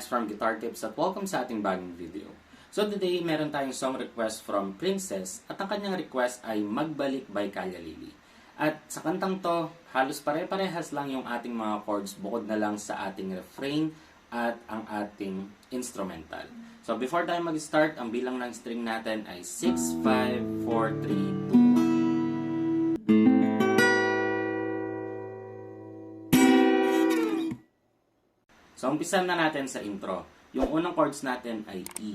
from Guitar Tips at welcome sa ating bagong video. So today, meron tayong song request from Princess at ang kanyang request ay Magbalik by Kalya Lily. At sa kantang to, halos pare-parehas lang yung ating mga chords bukod na lang sa ating refrain at ang ating instrumental. So before tayo mag-start, ang bilang ng string natin ay 6, 5, 4, 3, 2, 1. So, umpisan na natin sa intro. Yung unang chords natin ay E.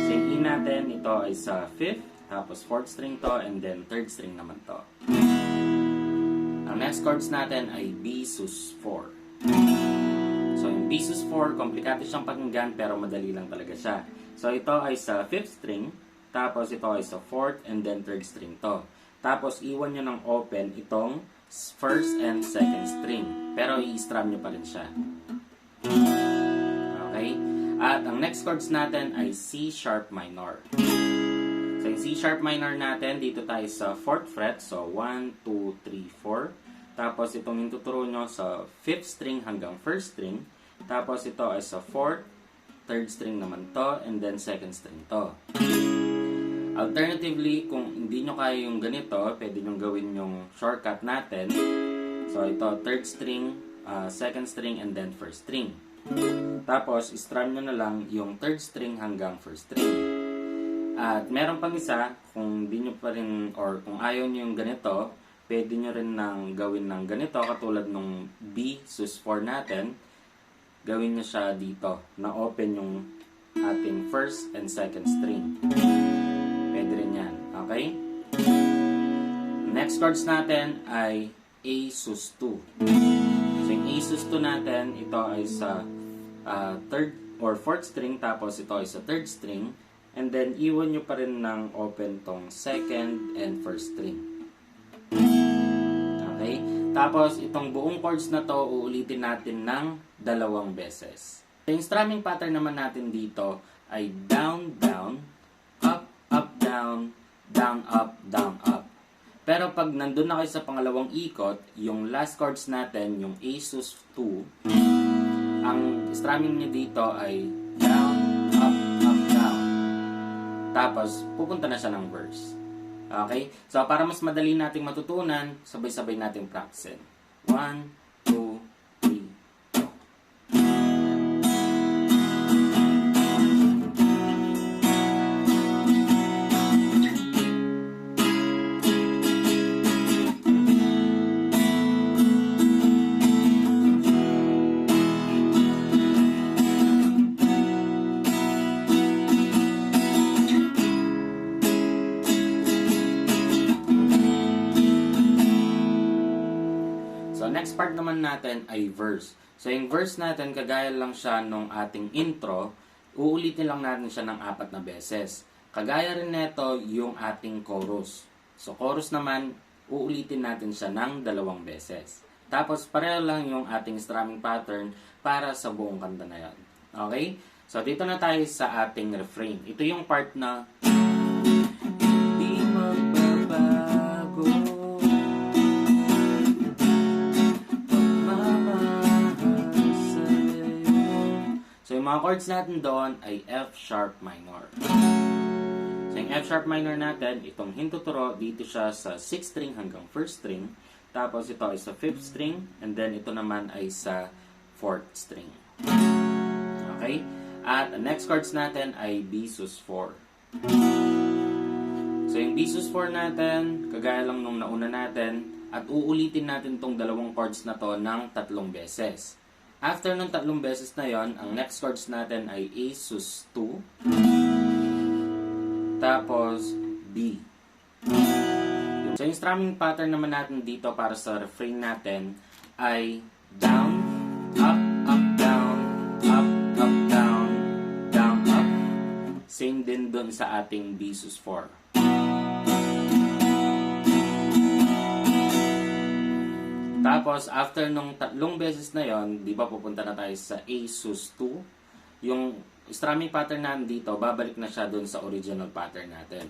So, yung E natin, ito ay sa 5th, tapos 4th string to, and then 3rd string naman to. Ang next chords natin ay B sus 4. So, yung B sus 4, komplikado siyang pakinggan, pero madali lang talaga siya. So, ito ay sa 5th string, tapos ito ay sa 4th, and then 3rd string to. Tapos, iwan nyo ng open itong 1st and 2nd string. Pero i-strum nyo pa rin siya. Okay? At ang next chords natin ay C sharp minor. So yung C sharp minor natin, dito tayo sa 4th fret. So 1, 2, 3, 4. Tapos itong ituturo nyo sa 5th string hanggang 1st string. Tapos ito ay sa 4th, 3rd string naman to, and then 2nd string to. Alternatively, kung hindi nyo kaya yung ganito, pwede nyo gawin yung shortcut natin. So, ito, 3rd string, 2nd string, and then 1st string. Tapos, strum nyo na lang yung 3rd string hanggang 1st string. At meron pang isa, kung hindi nyo pa rin, or kung ayaw nyo yung ganito, pwede nyo rin nang gawin ng ganito, katulad nung B sus 4 natin. Gawin nyo siya dito, na open yung ating 1st and 2nd string. Pwede rin yan. Okay? Next chords natin ay A sus 2. So, yung A sus 2 natin, ito ay sa 3rd or 4th string, tapos ito ay sa 3rd string. And then, iwan nyo pa rin ng open tong 2nd and 1st string. Okay? Tapos, itong buong chords na to, uulitin natin ng 2 beses. So, yung strumming pattern naman natin dito ay down, down, down, down, up, down, up. Pero pag nandun na kayo sa pangalawang ikot, yung last chords natin, yung A sus 2, ang strumming niya dito ay down, up, down. Tapos, pupunta na siya ng verse. Okay? So, para mas madali nating matutunan, sabay-sabay nating practice. 1, 2, 3, go. Next part naman natin ay verse. So, yung verse natin, kagaya lang siya nung ating intro, uulitin lang natin siya ng 4 na beses. Kagaya rin neto yung ating chorus. So, chorus naman, uulitin natin siya ng 2 beses. Tapos, pareho lang yung ating strumming pattern para sa buong kanta na yan. Okay? So, dito na tayo sa ating refrain. Ito yung part na hindi magbabago. So, yung mga chords natin doon ay F sharp minor. So, yung F sharp minor natin, itong hintuturo, dito siya sa 6th string hanggang 1st string. Tapos, ito ay sa 5th string. And then, ito naman ay sa 4th string. Okay? At ang next chords natin ay B sus 4. So, yung B sus 4 natin, kagaya lang nung nauna natin, at uulitin natin tong 2 chords na to ng 3 beses. After ng 3 beses na yon, ang next chords natin ay A sus 2, tapos B. So, yung strumming pattern naman natin dito para sa refrain natin ay down, up, down, up, down, down, up. Same din dun sa ating B sus 4. Tapos, after nung 3 beses na yon, di ba pupunta na tayo sa A sus 2. Yung strumming pattern natin dito, babalik na siya dun sa original pattern natin.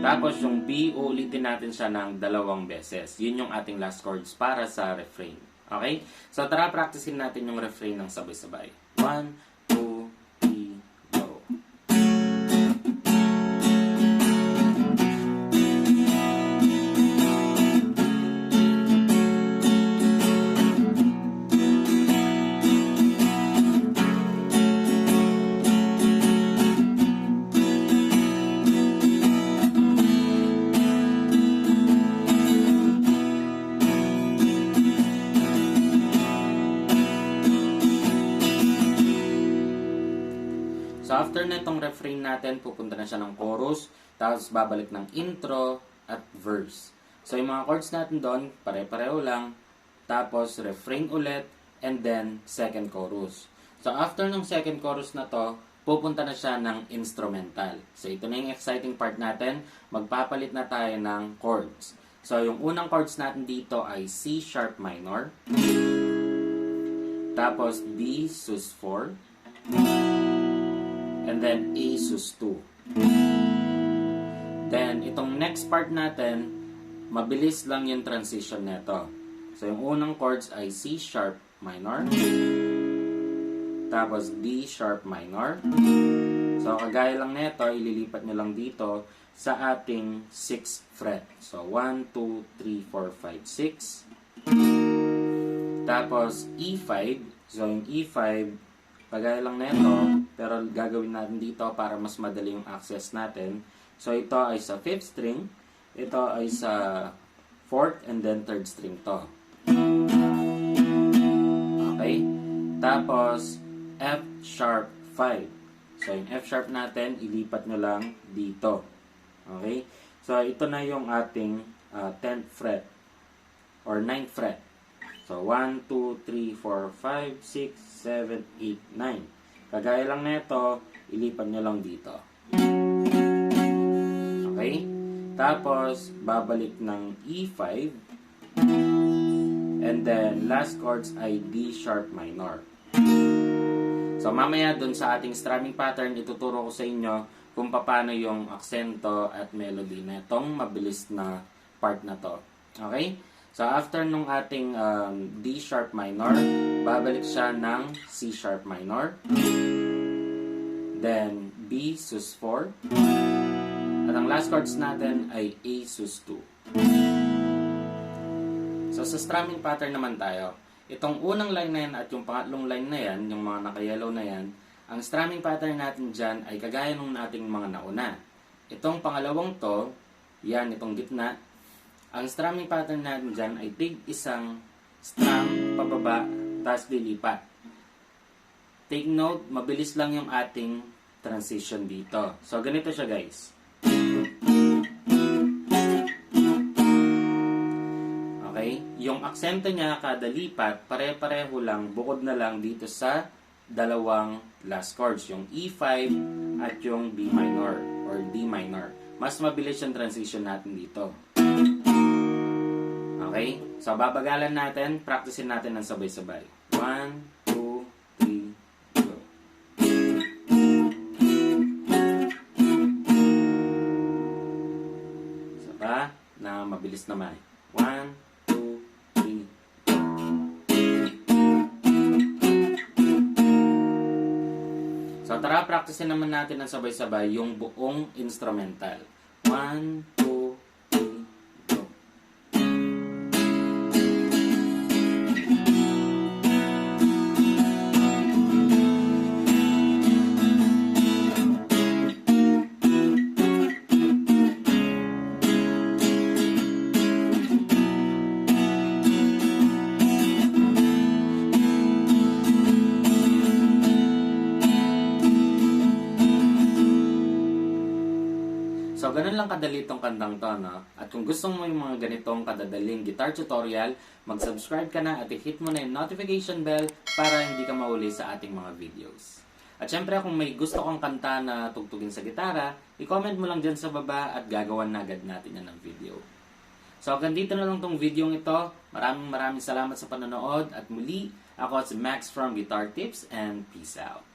Tapos yung B, uulitin natin siya ng 2 beses. Yun yung ating last chords para sa refrain. Okay? So tara, practicein natin yung refrain ng sabay-sabay. 1, 2, 3, go! So after netong refrain natin, pupunta na siya ng chorus, tapos babalik ng intro at verse. So yung mga chords natin doon, pare-pareho lang, tapos refrain ulit, and then second chorus. So after ng second chorus na to, pupunta na siya ng instrumental. So ito na yung exciting part natin, magpapalit na tayo ng chords. So yung unang chords natin dito ay C sharp minor, tapos B sus 4, and then A sus 2. Then, itong next part natin, mabilis lang yung transition nito. So, yung unang chords ay C sharp minor, tapos D sharp minor. So, kagaya lang nito, ililipat nyo lang dito sa ating 6th fret. So, 1, 2, 3, 4, 5, 6. Tapos, E5. So, yung E5, kagaya lang nito, pero gagawin natin dito para mas madali yung access natin. So, ito ay sa 5th string, ito ay sa 4th and then 3rd string to. Okay? Tapos, F sharp 5. So, yung F sharp natin, ilipat nyo lang dito. Okay? So, ito na yung ating 10th fret or 9th fret. So, 1, 2, 3, 4, 5, 6, 7, 8, 9. Kagaya lang nito, ilipat nyo lang dito. Okay? Tapos, babalik ng E5. And then, last chords ay D sharp minor. So, mamaya dun sa ating strumming pattern, ituturo ko sa inyo kung paano yung aksento at melody na itong mabilis na part na to. Okay? So, after nung ating D sharp minor, babalik siya ng C sharp minor. Then, B sus 4. At ang last chords natin ay A sus 2. So, sa strumming pattern naman tayo. Itong unang line na yan at yung pangatlong line na yan, yung mga naka-yellow na yan, ang strumming pattern natin dyan ay kagaya nung ating mga nauna. Itong pangalawang to, yan, itong gitna, ang strumming pattern natin dyan ay tig isang strum pababa, tapos lilipat. Take note, mabilis lang yung ating transition dito. So, ganito siya guys. Okay? Yung aksento niya kada lipat, pare-pareho lang, bukod na lang dito sa dalawang last chords. Yung E5 at yung B minor or D minor. Mas mabilis yung transition natin dito. Okay? So, babagalan natin. Practicein natin ng sabay-sabay. 1, 2, 3, go. Isa pa na mabilis naman. 1, 2, 3, go. So, tara, practicein naman natin ng sabay-sabay yung buong instrumental. 1, 2, So, ganun lang kadali itong kantang to, no? At kung gusto mo yung mga ganitong kadadaling guitar tutorial, mag-subscribe ka na at i-hit mo na yung notification bell para hindi ka mauli sa ating mga videos. At syempre, kung may gusto kong kanta na tugtugin sa gitara, i-comment mo lang dyan sa baba at gagawan na agad natin yan ng video. So, hanggang dito na lang tong video ito. Maraming salamat sa panonood at muli, ako si Max from Guitar Tips and peace out.